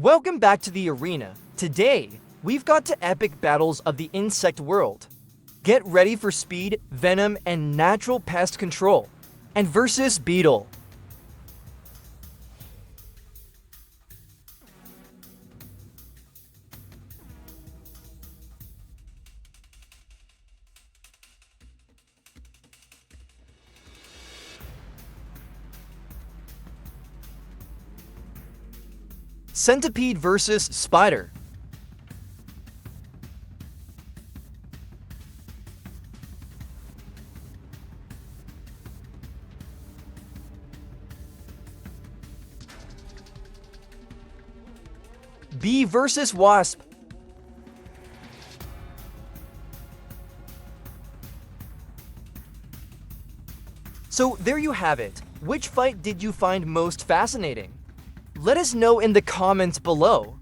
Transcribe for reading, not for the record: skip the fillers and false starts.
Welcome back to the arena. Today, we've got to epic battles of the insect world. Get ready for speed, venom, and natural pest control. And versus beetle. Centipede versus spider. Bee versus wasp. So there you have it. Which fight did you find most fascinating? Let us know in the comments below.